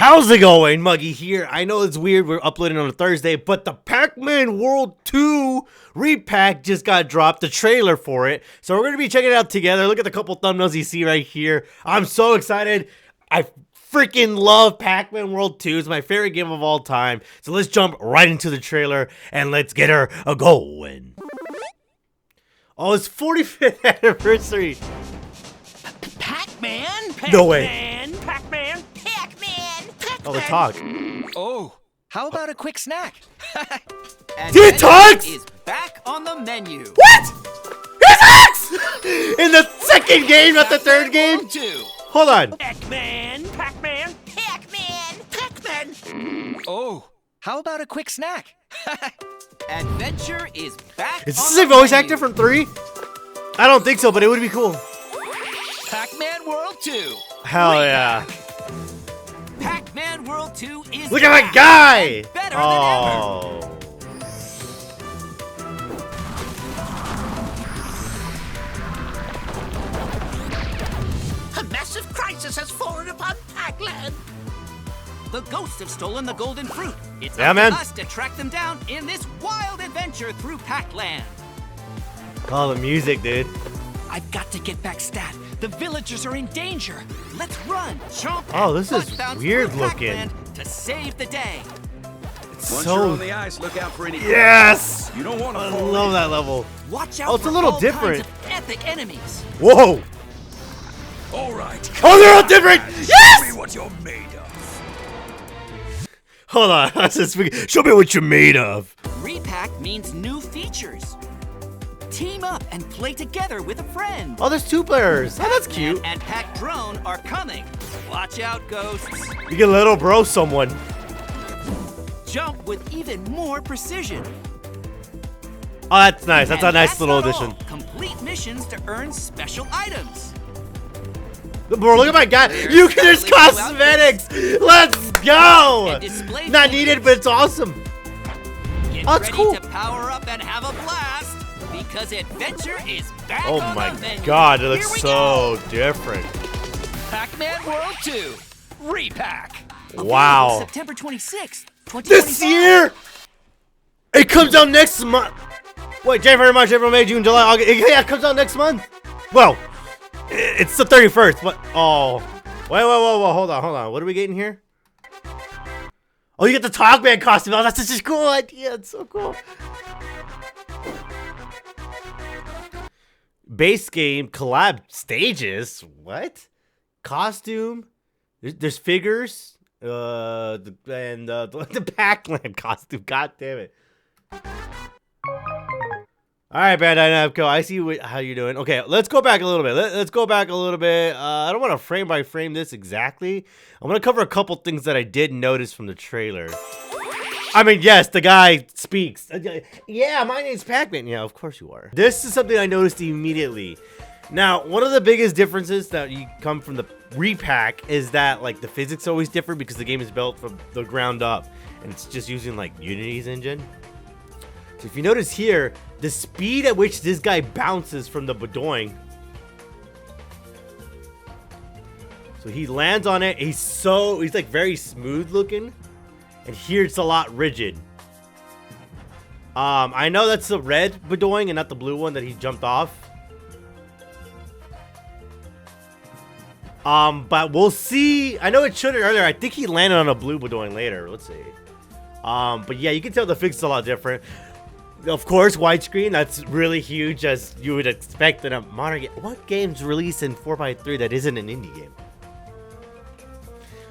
How's it going? Muggy here. I know it's weird we're uploading on a Thursday, but the Pac-Man World 2 Re-Pac just got dropped, the trailer for it. So we're going to be checking it out together. Look at the couple thumbnails you see right here. I'm so excited. I freaking love Pac-Man World 2. It's my favorite game of all time. So let's jump right into the trailer and let's get her a-going. Oh, it's 45th anniversary. Pac-Man? No way. Pac-Man? Pac-Man? Oh, the talk. Oh, how about a quick snack? He talks? Is back on the menu. What? He talks! In the second game, not the third game? Hold on. Pac-Man? Pac-Man? Pac-Man? Pac-Man? Oh, how about a quick snack? Adventure is back. Is this the same voice actor from 3? I don't think so, but it would be cool. Pac-Man World 2. Hell yeah. Pac-Man World 2 is Look at my guy! Better Oh. than ever. A massive crisis has fallen upon Pac-Land. The ghosts have stolen the golden fruit. It's up to us to track them down in this wild adventure through Pac-Land. Oh, the music, dude. I've got to get back Stat. The villagers are in danger. Let's run, jump. Oh, this is bounce weird through looking. Pac-Land to save the day. It's Once so... you're on the ice, look out for any Yes! You don't want to I fall love in. that level. Watch out Oh, it's for a little all different. kinds of epic enemies. Whoa! All right. Oh, they're all different! Show Yes! me what you're made of. Hold on. Show me what you're made of. Re-Pac means new features. Team up and play together with a friend. Oh, there's 2 players. Oh, that's cute. And Pac Drone are coming. Watch out, ghosts. You can little bro someone. Jump with even more precision. Oh, that's nice. That's a And nice little not addition. all. Complete missions to earn special items. Bro, look at my guy. There's You can there's definitely cosmetics. Let's go. And display Not features. needed, but it's awesome. Get Oh, it's ready cool. to power up and have a blast because adventure is back Oh on my the menu. god, it Here looks we so go. different. Pac-Man World 2 Re-Pac. Wow. September 26th, 2025. This year? It comes out next month. Wait, January, March, April, May, June, July, August. Yeah, it comes out next month. Well, it's the 31st, but oh. Wait, hold on. What are we getting here? Oh, you get the Talkman costume. Oh, that's such a cool idea. It's so cool. Base game collab stages. What? Costume. There's figures. The Pac-Man costume. God damn it. All right, Bandai Namco. I see how you're doing. Okay, let's go back a little bit. Let's go back a little bit. I don't want to frame by frame this exactly. I'm gonna cover a couple things that I did notice from the trailer. I mean, yes, the guy speaks. Yeah, my name's Pac-Man. Yeah, of course you are. This is something I noticed immediately. Now, one of the biggest differences that you come from the Re-Pac is that like the physics are always different because the game is built from the ground up and it's just using like Unity's engine. So if you notice here, the speed at which this guy bounces from the Badoing. So he lands on it. He's like very smooth looking. And here it's a lot rigid. I know that's the red Badoing and not the blue one that he jumped off. But we'll see. I know it showed it earlier. I think he landed on a blue Badoing later. Let's see. But yeah, you can tell the physics is a lot different. Of course, widescreen. That's really huge, as you would expect in a modern game. What game's released in 4x3 that isn't an indie game?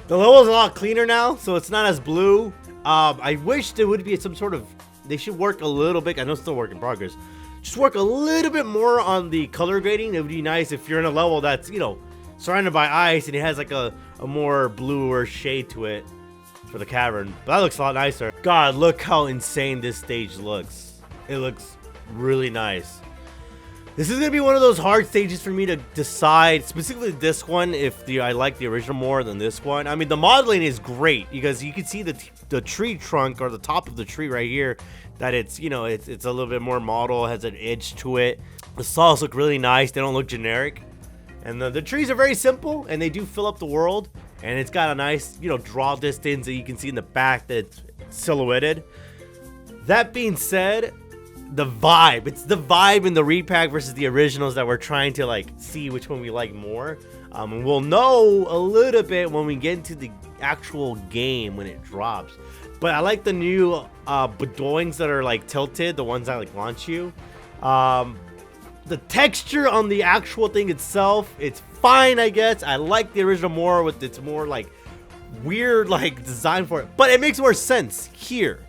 The level is a lot cleaner now, so it's not as blue. I wish there would be some sort of... They should work a little bit. I know it's still work in progress. Just work a little bit more on the color grading. It would be nice if you're in a level that's, you know, surrounded by ice and it has like a more bluer shade to it for the cavern. But that looks a lot nicer. God, look how insane this stage looks. It looks really nice. This is gonna be one of those hard stages for me to decide, specifically this one, if I like the original more than this one. I mean, the modeling is great because you can see the tree trunk or the top of the tree right here, that it's, you know, it's a little bit more model, has an edge to it. The saws look really nice. They don't look generic. And the trees are very simple and they do fill up the world. and it's got a nice, you know, draw distance that you can see in the back that it's silhouetted. That being said, the vibe, it's the vibe in the Re-Pac versus the originals that we're trying to like see which one we like more. And we'll know a little bit when we get into the actual game when it drops. But I like the new bedoings that are like tilted, the ones that like launch you. The texture on the actual thing itself, it's fine, I guess. I like the original more with its more like weird like design for it, but it makes more sense here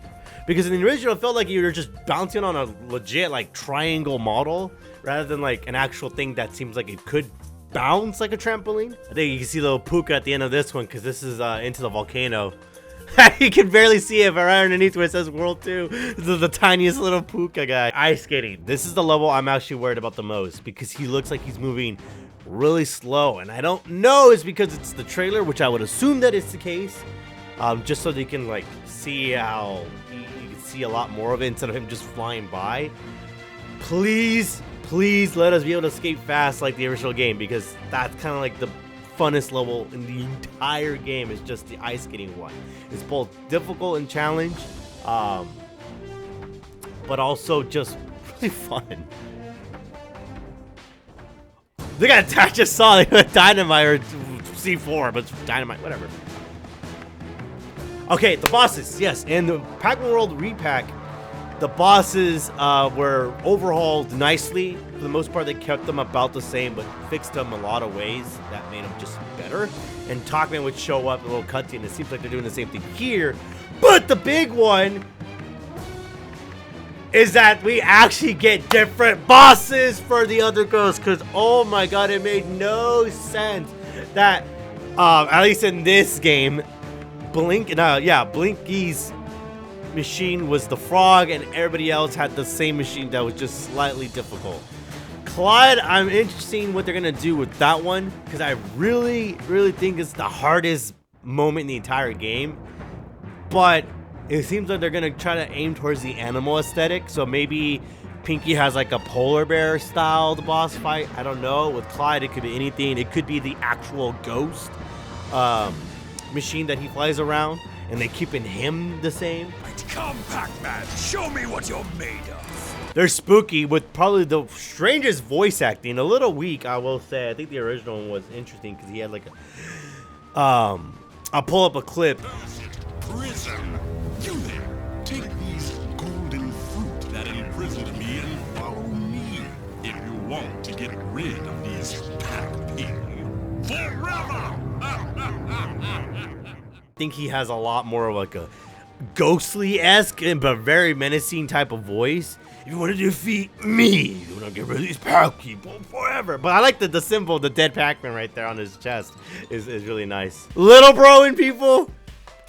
because in the original it felt like you were just bouncing on a legit like triangle model rather than like an actual thing that seems like it could bounce like a trampoline. I think you can see the little puka at the end of this one because this is into the volcano. You can barely see it, but right underneath where it says World 2, this is the tiniest little puka guy. Ice skating. This is the level I'm actually worried about the most because he looks like he's moving really slow, and I don't know it's because it's the trailer, which I would assume that it's the case, just so they can like see how you can see a lot more of it instead of him just flying by. Please let us be able to skate fast like the original game, because that's kind of like the funnest level in the entire game is just the ice skating one. It's both difficult and challenge, but also just really fun. Look at that, I just saw Dynamite or C4, but it's Dynamite, whatever. Okay, the bosses, yes, and the Pac-Man World Re-Pac, the bosses were overhauled nicely. For the most part, they kept them about the same, but fixed them a lot of ways that made them just better. And Pac-Man would show up in a little cutscene. It seems like they're doing the same thing here. But the big one is that we actually get different bosses for the other ghosts. Because, oh my god, it made no sense that, at least in this game, Blinky's machine was the frog and everybody else had the same machine that was just slightly difficult. Clyde, I'm interested in what they're gonna do with that one because I really think it's the hardest moment in the entire game, but it seems like they're gonna try to aim towards the animal aesthetic, so maybe Pinky has like a polar bear styled boss fight. I don't know. With Clyde, it could be anything. It could be the actual ghost machine that he flies around, and they keeping him the same. Come, Pac-Man, show me what you're made of. They're spooky with probably the strangest voice acting. A little weak, I will say. I think the original one was interesting because he had like a I'll pull up a clip. Prison. You there, take these golden fruit that imprisoned me and follow me if you want to get rid of these Pac-Men forever. I think he has a lot more of like a ghostly-esque but very menacing type of voice. If you want to defeat me, you want to get rid of these Pac people forever. But I like the symbol, the dead Pac-Man right there on his chest is really nice. Little bro and people.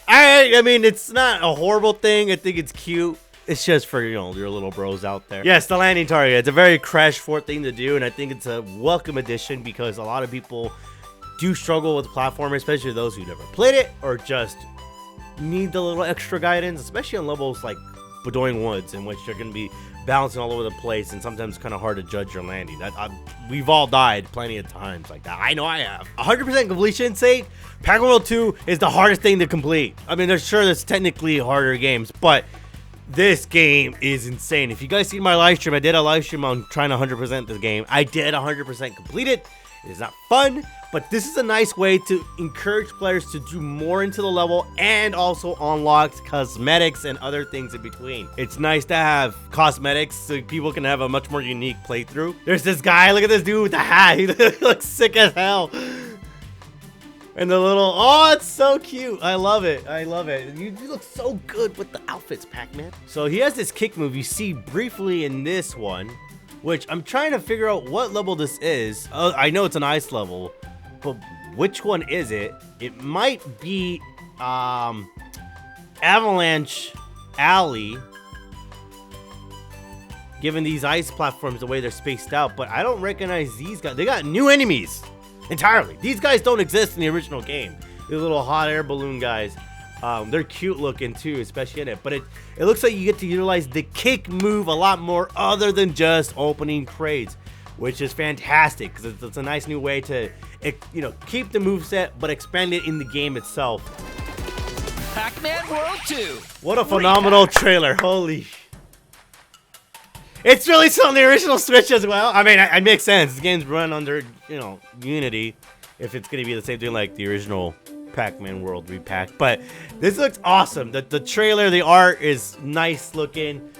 I mean, it's not a horrible thing. I think it's cute. It's just for, you know, your little bros out there. Yes, the landing target. It's a very Crash 4 thing to do, and I think it's a welcome addition because a lot of people do struggle with platformers, especially those who never played it or just need the little extra guidance, especially on levels like Bedoing Woods, in which you're going to be bouncing all over the place and sometimes kind of hard to judge your landing. We've all died plenty of times like that. I know I have. 100% completion sake, Pac-Man World 2 is the hardest thing to complete. I mean, there's technically harder games, but this game is insane. If you guys see my live stream, I did a live stream on trying to 100% this game. I did 100% complete it. It is not fun, but this is a nice way to encourage players to do more into the level and also unlock cosmetics and other things in between. It's nice to have cosmetics so people can have a much more unique playthrough. There's this guy, look at this dude with the hat. He looks sick as hell. And the little, oh, it's so cute. I love it. I love it. You look so good with the outfits, Pac-Man. So he has this kick move you see briefly in this one, which I'm trying to figure out what level this is. I know it's an ice level, but which one is it? It might be Avalanche Alley, given these ice platforms the way they're spaced out, but I don't recognize these guys. They got new enemies entirely. These guys don't exist in the original game. These little hot air balloon guys. They're cute looking too, especially in it, but it looks like you get to utilize the kick move a lot more other than just opening crates, which is fantastic because it's a nice new way to you know, keep the moveset, but expand it in the game itself. Pac-Man World 2. What a phenomenal trailer. Holy. It's released on the original Switch as well. I mean, it makes sense. The game's run under, you know, Unity. If it's going to be the same thing like the original Pac-Man World Re-Pac. But this looks awesome. The trailer, the art is nice looking.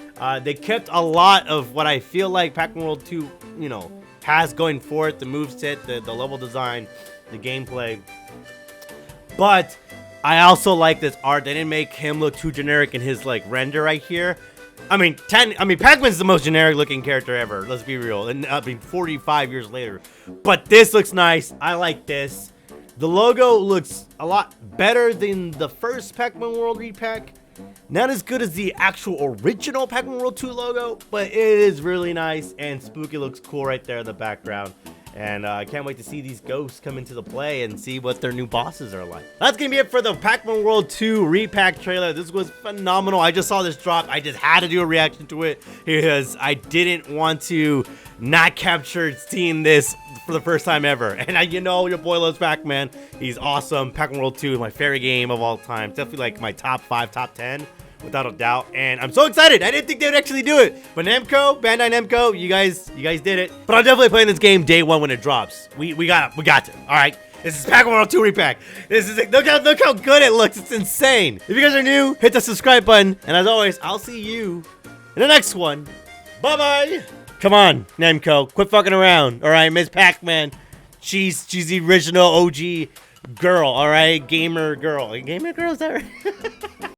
They kept a lot of what I feel like Pac-Man World 2, you know, has going for it. The moveset, the level design, the gameplay. But I also like this art. They didn't make him look too generic in his like render right here. I mean, Pac-Man's the most generic looking character ever. Let's be real. And I mean, 45 years later. But this looks nice. I like this. The logo looks a lot better than the first Pac-Man World Re-Pac. Not as good as the actual original Pac-Man World 2 logo, but it is really nice, and Spooky looks cool right there in the background. And I can't wait to see these ghosts come into the play and see what their new bosses are like. That's gonna be it for the Pac-Man World 2 Re-Pac trailer. This was phenomenal. I just saw this drop. I just had to do a reaction to it because I didn't want to not capture seeing this for the first time ever. And you know, your boy loves Pac-Man. He's awesome. Pac-Man World 2 is my favorite game of all time. Definitely like my top 5, top 10. Without a doubt, and I'm so excited. I didn't think they would actually do it, but Namco, Bandai Namco, you guys did it. But I'm definitely playing this game day one when it drops. We got to. All right, this is Pac-Man World 2 Re-Pac. This is look how good it looks. It's insane. If you guys are new, hit the subscribe button, and as always, I'll see you in the next one. Bye bye. Come on, Namco, quit fucking around. All right, Miss Pac-Man, she's the original OG girl. All right, gamer girl. Gamer girl, is that right?